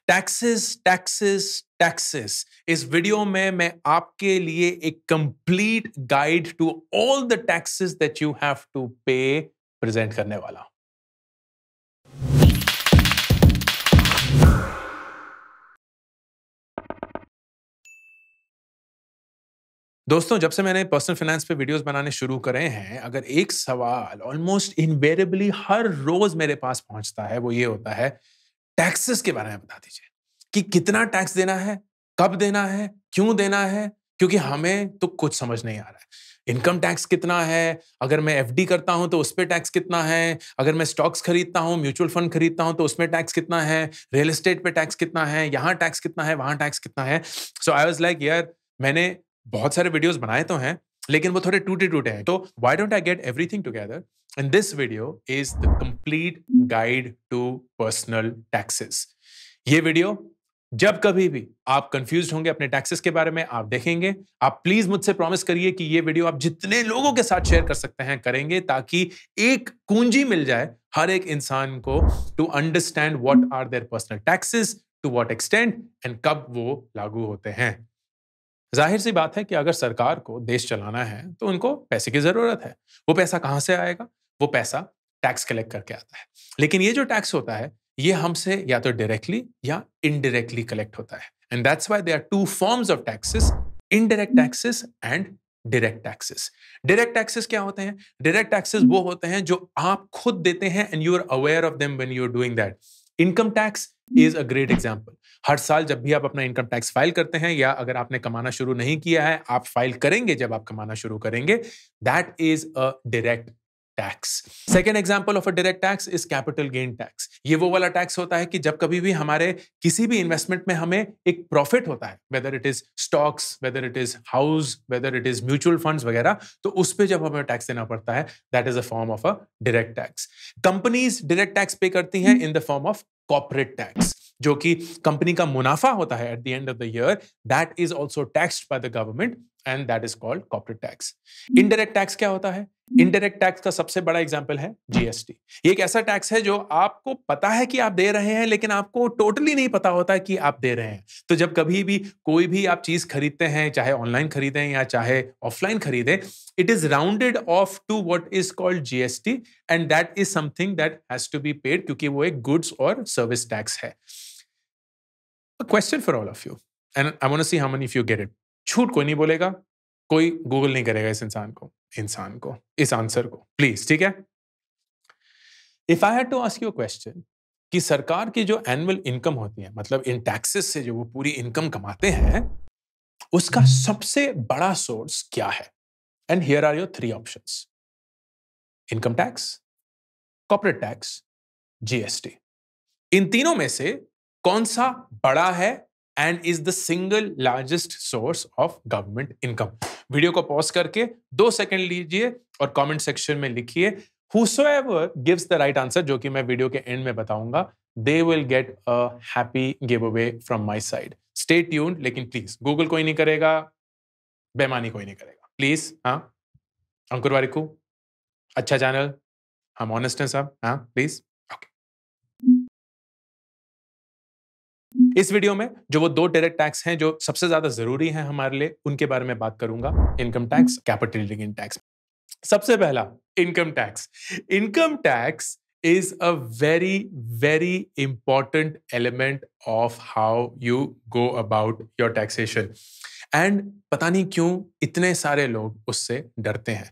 Taxes taxes taxes. इस video में मैं आपके लिए एक complete guide to all the taxes that you have to pay present करने वाला हूं। दोस्तों, जब से मैंने पर्सनल फाइनेंस पे वीडियोस बनाने शुरू करे हैं, अगर एक सवाल ऑलमोस्ट इनवेरिएबली हर रोज मेरे पास पहुंचता है, वो ये होता है, टैक्सेस के बारे में बता दीजिए कि कितना टैक्स देना है, कब देना है, क्यों देना है, क्योंकि हमें तो कुछ समझ नहीं आ रहा है। इनकम टैक्स कितना है, अगर मैं एफडी करता हूं तो उस पे टैक्स कितना है, अगर मैं स्टॉक्स खरीदता हूं, म्यूचुअल फंड खरीदता हूं तो उसमें टैक्स कितना है, रियल एस्टेट पे टैक्स कितना है, यहां टैक्स कितना है, वहां टैक्स कितना है। सो आई वाज लाइक, यार मैंने बहुत सारे वीडियोस बनाए तो हैं, लेकिन वो थोड़े टूटे-टूटे हैं। तो why don't I get everything together? And this video is the complete guide to personal taxes. ये वीडियो जब कभी भी आप कंफ्यूज होंगे अपने टैक्सेस के बारे में, आप देखेंगे। आप प्लीज मुझसे प्रॉमिस करिए कि ये वीडियो आप जितने लोगों के साथ शेयर कर सकते हैं करेंगे, ताकि एक कुंजी मिल जाए हर एक इंसान को to understand what are their personal taxes, to what extent and कब वो लागू होते हैं। जाहिर सी बात है कि अगर सरकार को देश चलाना है तो उनको पैसे की जरूरत है। वो पैसा कहां से आएगा? वो पैसा टैक्स कलेक्ट करके आता है। लेकिन ये जो टैक्स होता है, ये हमसे या तो डायरेक्टली या इनडायरेक्टली कलेक्ट होता है। And that's why there are two forms of taxes, indirect taxes and direct taxes. Direct taxes क्या होते हैं? डायरेक्ट टैक्सेस वो होते हैं जो आप खुद देते हैं and you are aware of them when you are doing that. Income tax is a great example. हर साल जब भी आप अपना इनकम टैक्स फाइल करते हैं, या अगर आपने कमाना शुरू नहीं किया है, आप फाइल करेंगे जब आप कमाना शुरू करेंगे, that is a direct tax. Second example of a direct tax is capital gain tax. ये वो वाला टैक्स होता है कि जब कभी भी हमारे किसी भी इन्वेस्टमेंट में हमें एक प्रॉफिट होता है, whether it is stocks, whether it is house, whether it is mutual funds वगैरह, तो उस पे जब हमें टैक्स देना पड़ता है, that is a form of a direct tax. Companies direct tax पे करती हैं in the form of corporate tax, जो कि कंपनी का मुनाफा होता है at the end of the year, that is also taxed by the government and that is called corporate tax. Indirect tax क्या होता है? इनडायरेक्ट टैक्स का सबसे बड़ा एग्जांपल है जीएसटी। ये एक ऐसा टैक्स है जो आपको पता है कि आप दे रहे हैं, लेकिन आपको टोटली नहीं पता होता कि आप दे रहे हैं। तो जब कभी भी कोई भी आप चीज खरीदते हैं, चाहे ऑनलाइन खरीदें या चाहे ऑफलाइन खरीदें, it is rounded off to what is called GST, and that is something that has to be paid, क्योंकि वो एक गुड्स और सर्विस टैक्स है। A question for all of you, and I want to see how many of you get it. झूठ कोई नहीं बोलेगा, कोई गूगल नहीं करेगा इस आंसर को, प्लीज, ठीक है? If I had to ask you a question कि सरकार की जो एनुअल इनकम होती है, मतलब इन टैक्सेस से जो वो पूरी इनकम कमाते हैं, उसका सबसे बड़ा सोर्स क्या है? And here are your three options: income tax, corporate tax, GST. इन तीनों में से कौन सा बड़ा है and is the single largest source of government income? Video को पॉज करके 2 सेकंड लीजिए और कमेंट सेक्शन में लिखिए whosoever gives the right answer, जो कि मैं वीडियो के एंड में बताऊंगा, they will get a happy giveaway from my side. Stay tuned, लेकिन प्लीज गूगल कोई नहीं करेगा, बेमानी कोई नहीं करेगा, प्लीज। हाँ, अंकुर वारिकू, अच्छा चैनल, हम ऑनेस्ट हैं सब, हाँ प्लीज। इस वीडियो में जो वो 2 डायरेक्ट टैक्स हैं जो सबसे ज्यादा जरूरी हैं हमारे लिए, उनके बारे में बात करूंगा: income tax, capital gain tax. सबसे पहला, income tax. Income tax is a very very important element of how you go about your taxation, and पता नहीं क्यों इतने सारे लोग उससे डरते हैं।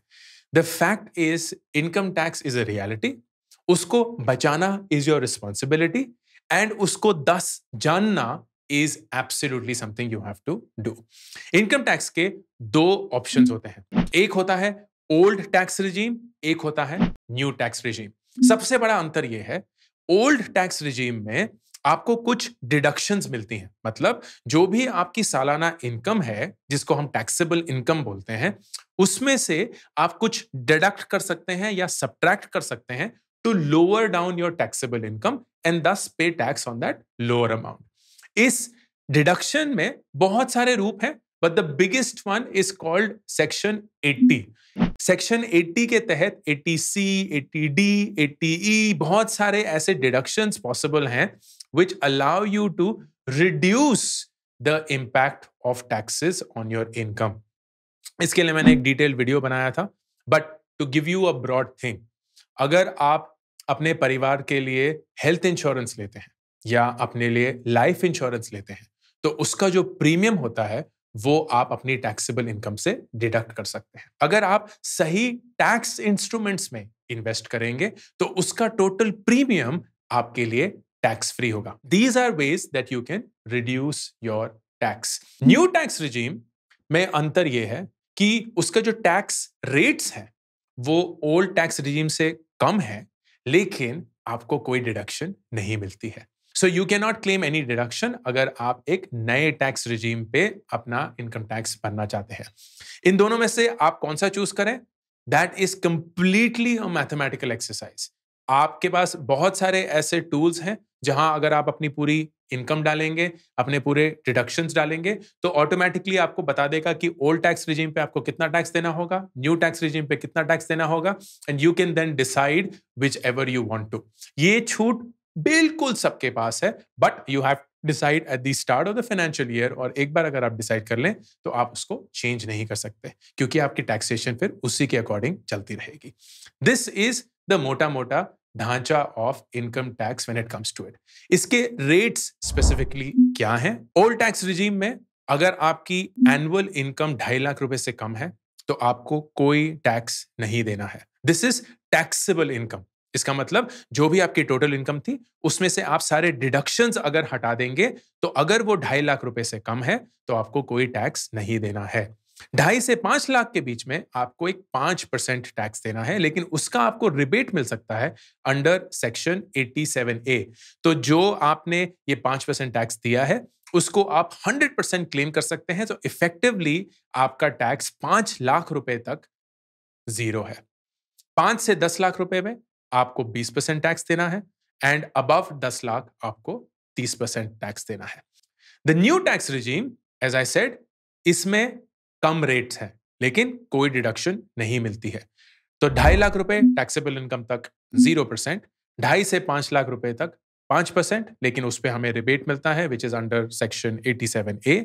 The fact is, income tax is a reality. उसको बचाना is your responsibility, and उसको 10 जानना is absolutely something you have to do. Income tax के 2 ऑप्शंस होते हैं, एक होता है ओल्ड टैक्स रिजीम, एक होता है न्यू टैक्स रिजीम। सबसे बड़ा अंतर यह है, ओल्ड टैक्स रिजीम में आपको कुछ डिडक्शंस मिलती हैं, मतलब जो भी आपकी सालाना इनकम है, जिसको हम टैक्सेबल इनकम बोलते हैं, उसमें से आप कुछ डिडक्ट कर सकते हैं या सब्ट्रैक्ट कर सकते हैं to lower down your taxable income and thus pay tax on that lower amount. इस डिडक्शन में बहुत सारे रूप हैं, but the biggest one is called section 80। Section 80 के तहत 80C, 80D, 80E, बहुत सारे ऐसे डिडक्शंस पॉसिबल हैं which allow you to reduce the impact of taxes on your income. इसके लिए मैंने एक डिटेल्ड वीडियो बनाया था, but to give you a broad thing, अगर आप अपने परिवार के लिए हेल्थ इंश्योरेंस लेते हैं या अपने लिए लाइफ इंश्योरेंस लेते हैं, तो उसका जो प्रीमियम होता है वो आप अपनी टैक्सेबल इनकम से डिडक्ट कर सकते हैं। अगर आप सही टैक्स इंस्ट्रूमेंट्स में इन्वेस्ट करेंगे तो उसका टोटल प्रीमियम आपके लिए टैक्स फ्री होगा। These are ways that you can reduce your tax. New tax regime में अंतर यह है कि उसका जो टैक्स रेट्स हैं वो ओल्ड टैक्स रिजीम से कम है, लेकिन आपको कोई डिडक्शन नहीं मिलती है। So you can not claim any deduction अगर आप एक नए टैक्स रिजीम पे अपना इनकम टैक्स भरना चाहते हैं। इन दोनों में से आप कौन सा चूज करें, that is completely a mathematical exercise. आपके पास बहुत सारे ऐसे टूल्स हैं जहां अगर आप अपनी पूरी इनकम डालेंगे, अपने पूरे डिडक्शंस डालेंगे, तो ऑटोमेटिकली आपको बता देगा कि ओल्ड टैक्स रिजीम पे आपको कितना टैक्स देना होगा, न्यू टैक्स रिजीम पे कितना टैक्स देना होगा, and you can then decide whichever you want to. ये छूट बिल्कुल सबके पास है, but you have decide at the start of the financial year, और एक बार अगर आप डिसाइड कर लें तो आप उसको चेंज नहीं कर सकते, क्योंकि आपकी टैक्सेशन फिर उसी के अकॉर्डिंग चलती रहेगी। दिस इज द मोटा मोटा ढांचा of income tax when it comes to it. इसके रेट्स स्पेसिफिकली क्या हैं? ओल्ड टैक्स रिजीम में अगर आपकी एनुअल इनकम 2.5 लाख रुपए से कम है तो आपको कोई टैक्स नहीं देना है। This is taxable income. इसका मतलब जो भी आपकी टोटल इनकम थी उसमें से आप सारे डिडक्शंस अगर हटा देंगे, तो अगर वो 2.5 लाख रुपए से कम है तो आपको कोई टैक्स नहीं देना है। 2.5 से 5 लाख के बीच में आपको एक 5% टैक्स देना है, लेकिन उसका आपको रिबेट मिल सकता है अंडर सेक्शन 87A। तो जो आपने ये 5% टैक्स दिया है उसको आप 100% क्लेम कर सकते हैं। तो इफेक्टिवली आपका टैक्स 5 लाख रुपए तक जीरो है। 5 से 10 लाख रुपए में आपको 20% टैक्स देना है, एंड अबव 10 लाख आपको 30% टैक्स देना है। The new tax regime, as I said, इसमें कम रेट्स हैं लेकिन कोई डिडक्शन नहीं मिलती है। तो 2.5 लाख रुपए टैक्सेबल इनकम तक 0%, 2.5 से 5 लाख रुपए तक 5%, लेकिन उस पर हमें रिबेट मिलता है which is under section 87A।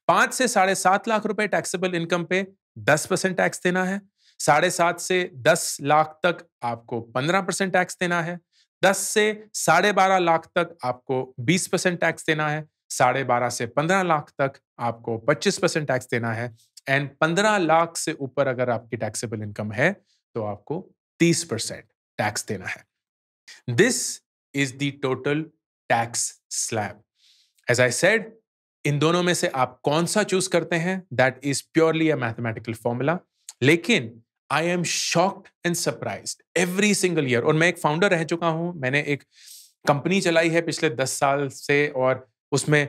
5 से 7.5 लाख रुपए टैक्सेबल इनकम पे 10% टैक्स देना है। 7.5 से 10 लाख तक आपको 15% टैक्स देना है। 10 से 12.5 लाख तक आपको 20% टैक्स देना है। 12.5 से 15 लाख तक आपको 25% टैक्स देना है, एंड 15 लाख से ऊपर अगर आपकी टैक्सेबल इनकम है तो आपको 30% टैक्स देना है। This is the total tax slab. As I said, इन दोनों में से आप कौन सा चूज करते हैं, that is purely a mathematical formula. लेकिन I am shocked and surprised every single year, और मैं एक फाउंडर रह चुका हूं, मैंने एक कंपनी चलाई है पिछले 10 साल से, और उसमें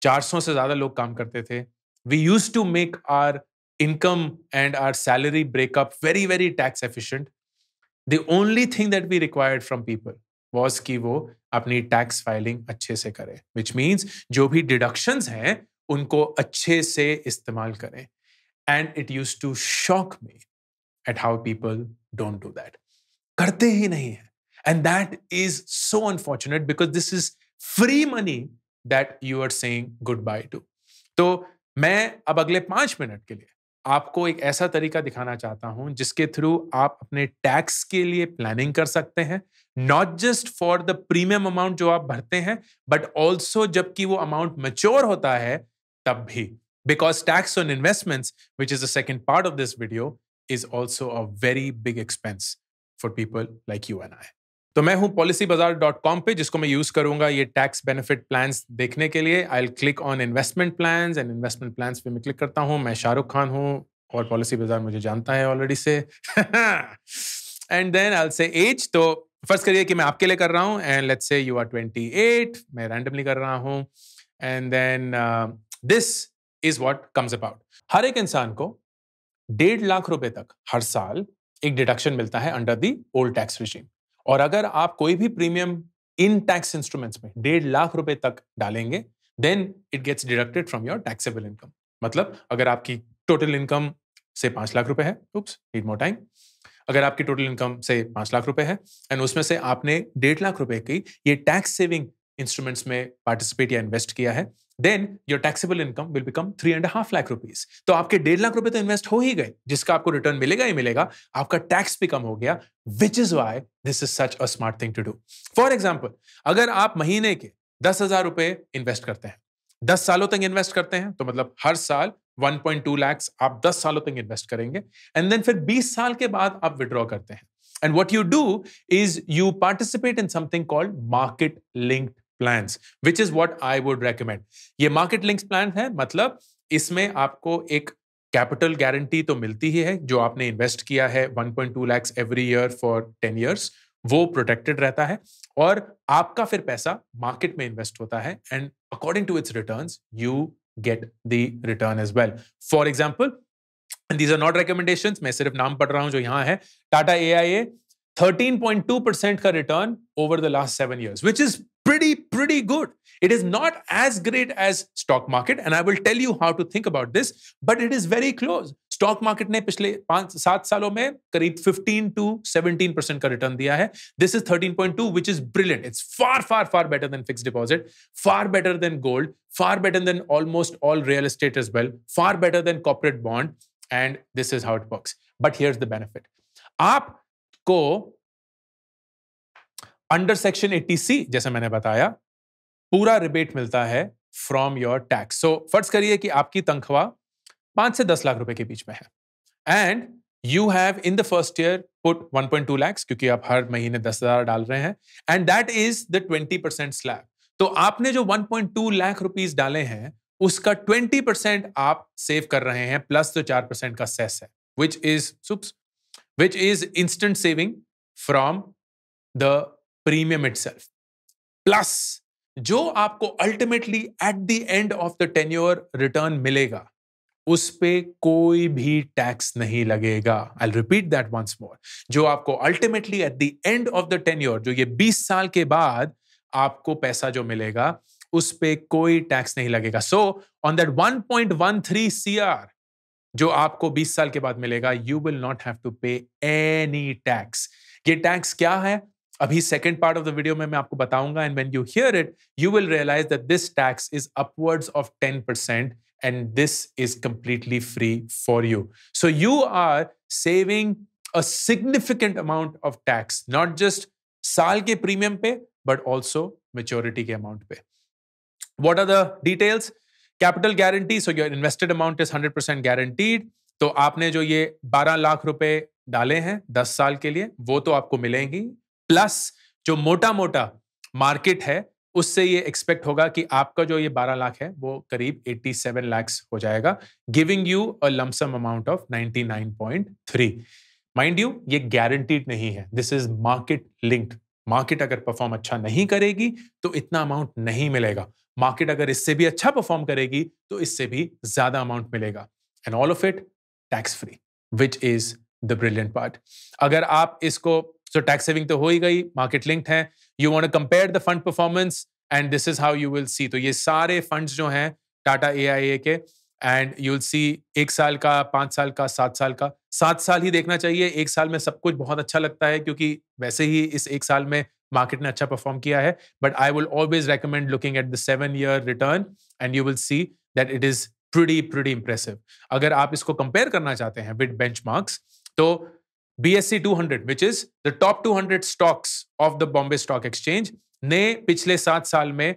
400 से ज्यादा लोग काम करते थे। We used to make our income and our salary breakup very very tax efficient. The only thing that we required from people was कि वो अपनी टैक्स फाइलिंग अच्छे से करें, विच मीन्स जो भी डिडक्शंस हैं उनको अच्छे से इस्तेमाल करें। And it used to shock me at how people don't do that. करते ही नहीं है. And that is so unfortunate because this is free money that you are saying goodbye to. तो मैं अब अगले 5 मिनट के लिए आपको एक ऐसा तरीका दिखाना चाहता हूं जिसके थ्रू आप अपने टैक्स के लिए प्लानिंग कर सकते हैं, not just for the premium amount जो आप भरते हैं, बट ऑल्सो जबकि वो अमाउंट मैच्योर होता है तब भी, because tax on investments, which is the second part of this video, is also a very big expense for people like you and I. तो मैं हूं policybazaar.com पे, जिसको मैं यूज करूंगा ये टैक्स बेनिफिट प्लान्स देखने के लिए। I'll click on investment plans, and investment plans पे मैं क्लिक करता हूं। मैं शाहरुख खान हूं और पॉलिसी बाजार मुझे जानता है ऑलरेडी से। And then I'll say age, तो फर्स्ट करिए कि मैं आपके लिए कर रहा हूं, and let's say you are 28, मैं रैंडमली कर रहा हूं, and then this is what comes about. हर एक इंसान को 1.5 लाख रुपए तक हर साल एक डिडक्शन मिलता है under the old tax regime, और अगर आप कोई भी प्रीमियम इन टैक्स इंस्ट्रूमेंट्स में 1.5 लाख रुपए तक डालेंगे, then it gets deducted from your taxable income. मतलब अगर आपकी टोटल इनकम से 5 लाख रुपए है, oops, need more time, अगर आपकी टोटल इनकम से 5 लाख रुपए है एंड उसमें से आपने 1.5 लाख रुपए की ये टैक्स सेविंग इंस्ट्रूमेंट्स में पार्टिसिपेट या इन्वेस्ट किया है, then your taxable income will become 3.5 lakh rupees. तो आपके 1.5 लाख रुपए तो इन्वेस्ट हो ही गए, जिसका आपको रिटर्न मिलेगा ही मिलेगा, आपका टैक्स भी कम हो गया, which is why this is such a smart thing to do. For example, अगर आप महीने के 10,000 रुपए इन्वेस्ट करते हैं, 10 सालों तक इन्वेस्ट करते हैं, तो मतलब हर साल 1.2 लाख आप 10 सालों तक इन्वेस्ट करेंगे, एंड देन फिर 20 साल के बाद आप विड्रॉ करते हैं। And what you do is you participate in something called market linked plans, which is what I would recommend. ये market linked plan है, मतलब इसमें आपको एक कैपिटल गारंटी तो मिलती ही है, जो आपने इन्वेस्ट किया है 1.2 lakhs every year for 10 years, वो प्रोटेक्टेड रहता है, और आपका फिर पैसा मार्केट में इन्वेस्ट होता है, and according to its returns you get the return as well. For example, and these are not recommendations, मैं सिर्फ नाम पढ़ रहा हूं जो यहां है, टाटा AIA 13.2% का return over the last 7 years, which is pretty good. It is not as great as stock market, and I will tell you how to think about this, but it is very close. Stock market ने पिछले 5-7 सालों में करीब 15 to 17% का return दिया है. This is 13.2, which is brilliant. It's far better than fixed deposit, far better than gold, far better than almost all real estate as well, far better than corporate bond. And this is how it works. But here's the benefit. आपको under section 80C, जैसे मैंने बताया, पूरा rebate मिलता है from your tax. सो फर्ज करिए कि आपकी तनख्वाह 5 से 10 लाख रुपए के बीच में है, and you have in the first year put 1.2 lakhs, क्योंकि आप हर महीने 10,000 डाल रहे हैं, and that is the 20% slab. तो आपने जो 1.2 लाख रुपीस डाले हैं, उसका 20% आप सेव कर रहे हैं, प्लस जो 4% का सेस है, which is instant saving from the premium itself. Plus, जो आपको ultimately at the end of the tenure return मिलेगा, उस पे कोई भी टैक्स नहीं लगेगा. I'll repeat that once more. जो आपको ultimately at the end of the tenure, जो ये 20 साल के बाद आपको पैसा जो मिलेगा, उस पे कोई टैक्स नहीं लगेगा. सो ऑन दैट 1.13 CR जो आपको 20 साल के बाद मिलेगा, you will not have to pay any tax. ये टैक्स क्या है, अभी second part of the video में मैं आपको बताऊंगा, and when you hear it you will realize that this tax is upwards of 10%, and this is completely free for you. So you are saving a significant amount of tax, not just साल के premium पे, but also maturity के amount पे. What are the details? Capital guarantee, so your invested amount is 100% guaranteed. तो आपने जो ये 12 लाख रुपए डाले हैं 10 साल के लिए, वो तो आपको मिलेंगी, प्लस जो मोटा मार्केट है, उससे ये एक्सपेक्ट होगा कि आपका जो ये 12 लाख है, वो करीब 87 lakhs हो जाएगा, giving you a lump sum amount of 99.3. Mind you, ये गारंटीड नहीं है, this is market linked. Market अगर परफॉर्म अच्छा नहीं करेगी तो इतना अमाउंट नहीं मिलेगा. मार्केट अगर इससे भी अच्छा परफॉर्म करेगी तो इससे भी ज्यादा अमाउंट मिलेगा, and all of it tax free, which is the brilliant part. अगर आप इसको, तो टैक्स सेविंग तो हो ही गई, मार्केट लिंक्ड है, you want to compare the fund performance, and this is how you will see. तो ये सारे फंड्स जो हैं टाटा AIA के, एंड यू विल सी 1 साल का, 5 साल का, 7 साल का. 7 साल ही देखना चाहिए, 1 साल में सब कुछ बहुत अच्छा लगता है, क्योंकि वैसे ही इस 1 साल में मार्केट ने अच्छा परफॉर्म किया है. But I will always recommend looking at the 7-year return, and you will see that it is pretty impressive. अगर आप इसको कंपेयर करना चाहते हैं विद बेंचमार्क्स, तो BSE 200, which is the top 200 stocks of the Bombay Stock Exchange, ने पिछले 7 साल में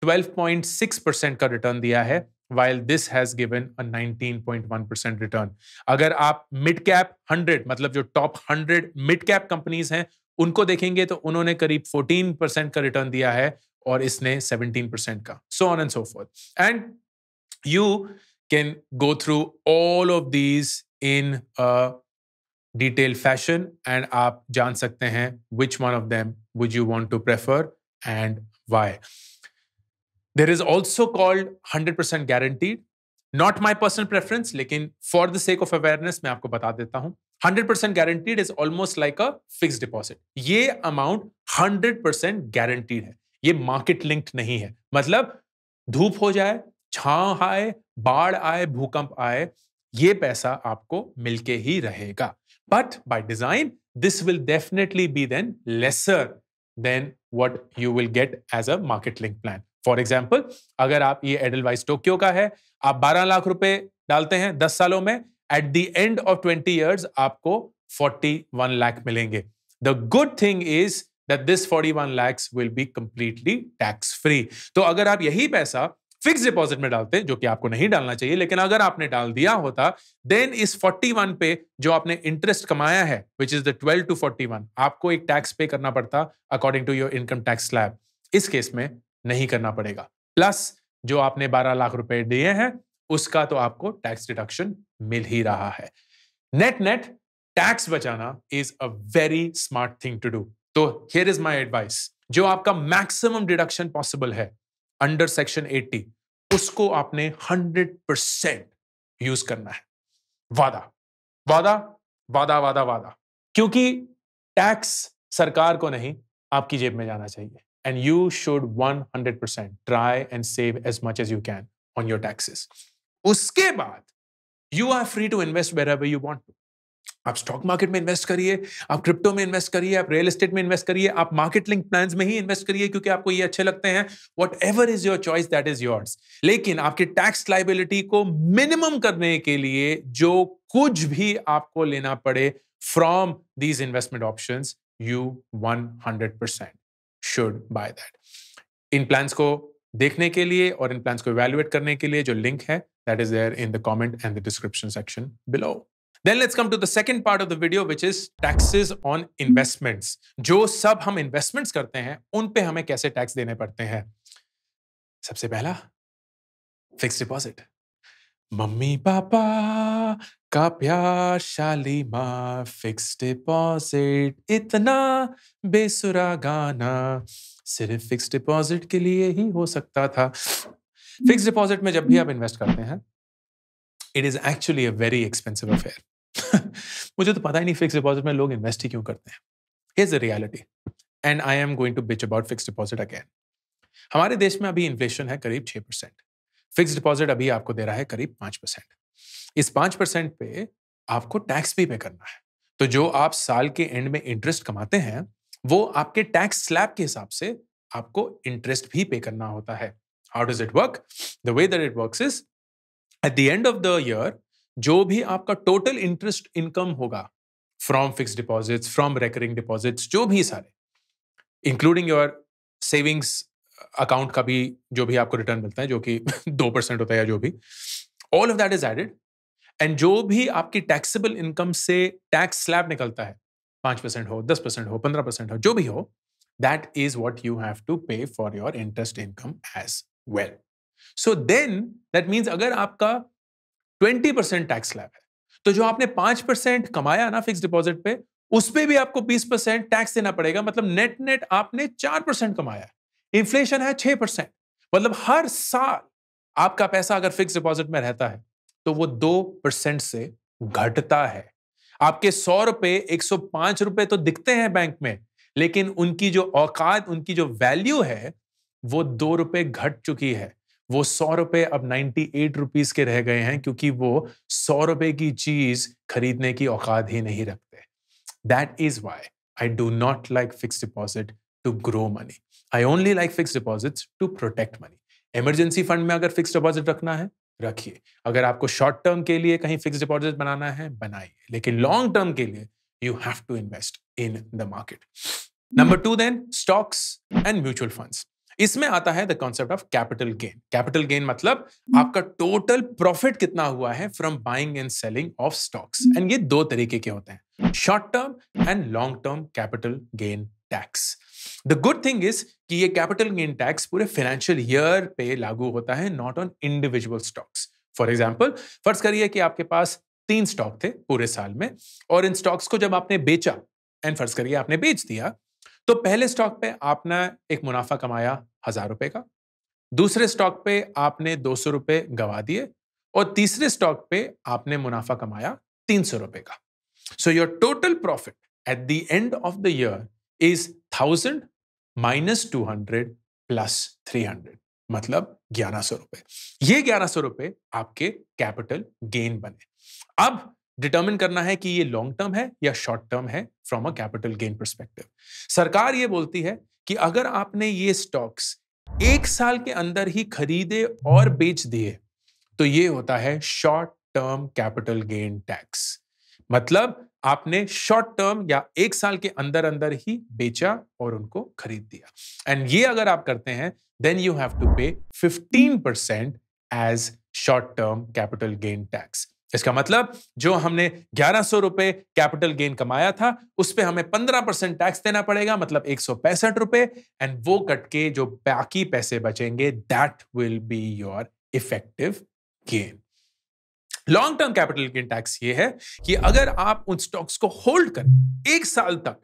12.6% का रिटर्न दिया है, while this has given a 19.1% return. अगर आप मिड कैप 100, मतलब जो टॉप 100 मिड कैप कंपनीज हैं, उनको देखेंगे तो उन्होंने करीब 14% का रिटर्न दिया है, और इसने 17% का. So on and so forth. And you can go through all of these in a detailed fashion, and आप जान सकते हैं which one of them would you want to prefer and why. There is also called 100% guaranteed. Not my personal preference, लेकिन for the sake of awareness मैं आपको बता देता हूं. 100% guaranteed is almost like a fixed deposit. ये amount 100% guaranteed है. ये market linked नहीं है. मतलब धूप हो जाए, छांव आए, बाढ़ आए, भूकंप आए, ये पैसा आपको मिलके ही रहेगा. But by design, this will definitely be then lesser than what you will get as a market link plan. For example, अगर आप ये Edelweiss Tokyo का है, आप 12 लाख रुपए डालते हैं 10 सालों में, at the end of 20 years आपको 41 लाख मिलेंगे. The good thing is that this 41 lakhs will be completely tax free. तो अगर आप यही पैसा फिक्स डिपॉजिट में डालते हैं, जो कि आपको नहीं डालना चाहिए, लेकिन अगर आपने डाल दिया होता, देन इस 41 पे जो आपने इंटरेस्ट कमाया है, विच इज द 12 to 41, आपको एक टैक्स पे करना पड़ता according to your income tax slab. इस केस में नहीं करना पड़ेगा. प्लस जो आपने 12 लाख रुपए दिए हैं, उसका तो आपको टैक्स डिडक्शन मिल ही रहा है. नेट नेट टैक्स बचाना is a very smart thing to do. तो हियर इज माय एडवाइस. जो आपका मैक्सिमम डिडक्शन पॉसिबल है अंडर सेक्शन 80, उसको आपने 100% यूज करना है. वादा वादा वादा वादा वादा. क्योंकि टैक्स सरकार को नहीं, आपकी जेब में जाना चाहिए. And you should 100% try and save as much as you can on your taxes. उसके बाद you are free to invest wherever you want to. आप स्टॉक मार्केट में इन्वेस्ट करिए, आप क्रिप्टो में इन्वेस्ट करिए, आप रियल एस्टेट में इन्वेस्ट करिए, आप मार्केट लिंक प्लान्स में ही इन्वेस्ट करिए क्योंकि आपको ये अच्छे लगते हैं. Whatever is your choice, that is yours. लेकिन आपकी टैक्स लायबिलिटी को मिनिमम करने के लिए जो कुछ भी आपको लेना पड़े from these investment options, you 100% should by that. In plans को देखने के लिए और इन प्लान्स को इवैल्यूएट करने के लिए जो लिंक है, that is there in the comment and the description section below. Then let's come to the second part of the video, which is taxes on investments. जो सब हम investments करते हैं, उन पे हमें कैसे टैक्स देने पड़ते हैं. सबसे पहला, फिक्स डिपॉजिट. मम्मी पापा का प्यार शालीमार, फिक्स डिपॉजिट इतना बेसुरा गाना सिर्फ फिक्स डिपॉजिट के लिए ही हो सकता था. फिक्स डिपॉजिट में जब भी आप इन्वेस्ट करते हैं, it is actually a very expensive affair. मुझे तो पता ही नहीं फिक्स डिपॉजिट में लोग इन्वेस्ट ही क्यों करते हैं. Here's the reality, and I am going to bitch about fixed deposit again. हमारे देश में अभी इन्फ्लेशन है करीब 6%. फिक्स डिपॉजिट अभी आपको दे रहा है करीब 5%. इस 5% पे आपको टैक्स भी पे करना है. तो जो आप साल के एंड में इंटरेस्ट कमाते हैं, वो आपके टैक्स स्लैब के हिसाब से आपको इंटरेस्ट भी पे करना होता है. How does it work? The way that it works is, at the end of the year, जो भी आपका टोटल इंटरेस्ट इनकम होगा from fix deposits, from recurring deposits, जो भी सारे, इंक्लूडिंग योर सेविंग्स अकाउंट का भी जो भी आपको रिटर्न मिलता है, जो कि 2% होता है या जो भी, all of that is added. And जो भी आपकी टैक्सेबल इनकम से टैक्स स्लैब निकलता है, 5% हो, 10% हो, 15% हो, जो भी हो, that is what you have to pay for your interest income as well. So then that means अगर आपका 20% टैक्स स्लैब है, तो जो आपने 5% कमाया ना फिक्स डिपॉजिट पे, उस पे भी आपको 20% टैक्स देना पड़ेगा. मतलब नेट नेट आपने 4% कमाया. इन्फ्लेशन है 6%. मतलब हर साल आपका पैसा अगर फिक्स डिपॉजिट में रहता है, तो वो 2% से घटता है. आपके 100 रुपए 105 रुपए तो दिखते हैं बैंक में, लेकिन उनकी जो औकात, उनकी जो वैल्यू है, वो 2 रुपए घट चुकी है. वो 100 रुपए अब 98 रुपीस के रह गए हैं, क्योंकि वो 100 रुपए की चीज खरीदने की औकात ही नहीं रखते. That is why I do not like fixed deposit to grow money. I only like fixed deposits to protect money. Emergency fund में अगर फिक्स डिपॉजिट रखना है, रखिए. अगर आपको शॉर्ट टर्म के लिए कहीं फिक्स डिपॉजिट बनाना है, बनाइए. लेकिन लॉन्ग टर्म के लिए you have to invest in the market. Number 2 then, stocks and mutual funds. इसमें आता है the concept of capital gain. Capital gain मतलब आपका टोटल प्रॉफिट कितना हुआ है from buying and selling of stocks. And ये 2 तरीके के होते हैं, short term and long term capital gain tax. The good thing is कि ये कैपिटल गेन टैक्स पूरे फाइनेंशियल ईयर पे लागू होता है, not on individual stocks. For example, फर्ज करिए कि आपके पास 3 स्टॉक थे पूरे साल में, और इन स्टॉक्स को जब आपने बेचा, एंड फर्ज करिए आपने बेच दिया, तो पहले स्टॉक पे आपने एक मुनाफा कमाया 1000 रुपए का, दूसरे स्टॉक पे आपने 200 रुपए गवा दिए, और तीसरे स्टॉक पे आपने मुनाफा कमाया 300 रुपए का. So your total profit at the end of the year is 1000 minus 200 plus 300, मतलब 1100 रुपए. ये 1100 रुपए आपके कैपिटल गेन बने. अब डिटर्मिन करना है कि ये लॉन्ग टर्म है या शॉर्ट टर्म है from a capital gain perspective. सरकार ये बोलती है कि अगर आपने ये स्टॉक्स 1 साल के अंदर ही खरीदे और बेच दिए तो ये होता है short term capital gain tax. मतलब आपने शॉर्ट टर्म या 1 साल के अंदर अंदर ही बेचा और उनको खरीद दिया। एंड ये अगर आप करते हैं then you have to pay 15% as short term capital gain tax. इसका मतलब जो हमने 1100 रुपए कैपिटल गेन कमाया था उस पे हमें 15% टैक्स देना पड़ेगा, मतलब 165 रुपए, एंड वो कट के जो बाकी पैसे बचेंगे that will be your effective gain. Long term capital gain tax ये है कि अगर आप उन स्टॉक्स को होल्ड करके 1 साल तक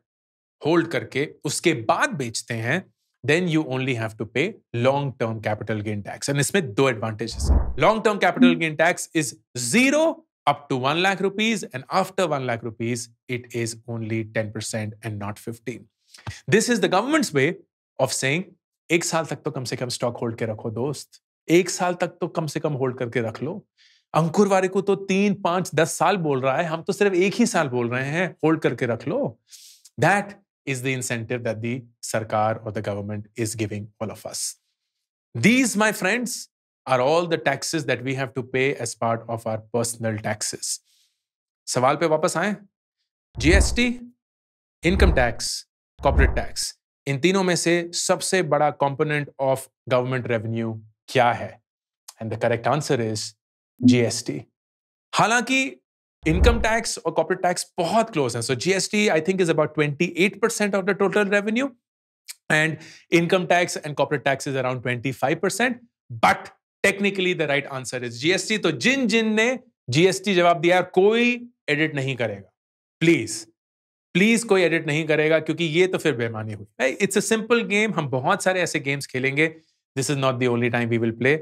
होल्ड करके उसके बाद बेचते हैं then you only have to pay long-term capital gain tax. And इसमें 2 advantages हैं. Long-term capital gain tax is 0 up to 1 lakh rupees, and after 1 lakh rupees, it is only 10% and not 15. This is the government's way of saying, 1 साल तक तो कम से कम stock hold के रखो दोस्त. 1 साल तक तो कम से कम होल्ड करके रख लो. अंकुर वारिकू तो 3, 5, 10 साल बोल रहा है, हम तो सिर्फ 1 ही साल बोल रहे हैं, होल्ड करके रख लो. That is the incentive that the sarkar or the government is giving all of us. These, my friends, are all the taxes that we have to pay as part of our personal taxes. सवाल पे वापस आएं. GST, income tax, corporate tax. इन तीनों में से सबसे बड़ा component of government revenue क्या है? And the correct answer is GST. हालांकि इनकम टैक्स और कॉर्पोरेट टैक्स बहुत क्लोज हैं. So GST I think is about 28% of the total revenue and income tax and corporate tax is around 25%. But technically the right answer is GST. तो जिन ने GST जवाब दिया कोई edit नहीं करेगा. प्लीज कोई एडिट नहीं करेगा क्योंकि ये तो फिर बेईमानी हुई. It's a simple game. हम बहुत सारे ऐसे गेम्स खेलेंगे. This is not the only time we will play.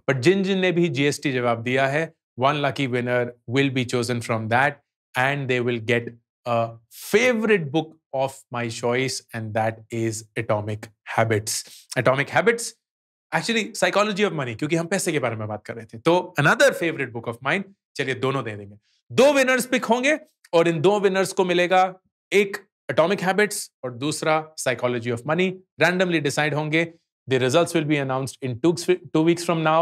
But जिन ने भी जीएसटी जवाब दिया है, one lucky winner will be chosen from that, and they will get a favorite book of my choice, and that is Atomic Habits. Atomic Habits, actually Psychology of Money, क्योंकि हम पैसे के बारे में बात कर रहे थे. तो another favorite book of mine. चलिए दोनों दे देंगे. 2 winners पिक होंगे और इन 2 winners को मिलेगा एक Atomic Habits और दूसरा Psychology of Money. Randomly decide होंगे. The results will be announced in 2 weeks from now.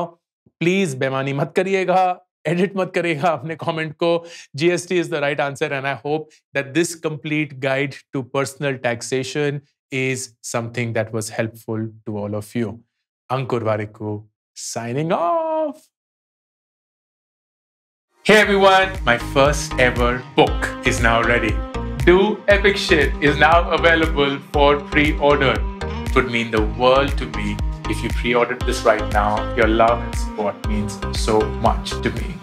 Please बेईमानी मत करिएगा. एडिट मत करेगा अपने कमेंट को. GST is the right answer and I hope that this complete guide to personal taxation is something that was helpful to all of you. Ankur Warikoo signing off. Hey everyone, my first ever book is now ready. Do Epic Shit is now available for pre-order. It would mean the world to me if you pre-ordered this right now. Your love and support means so much to me.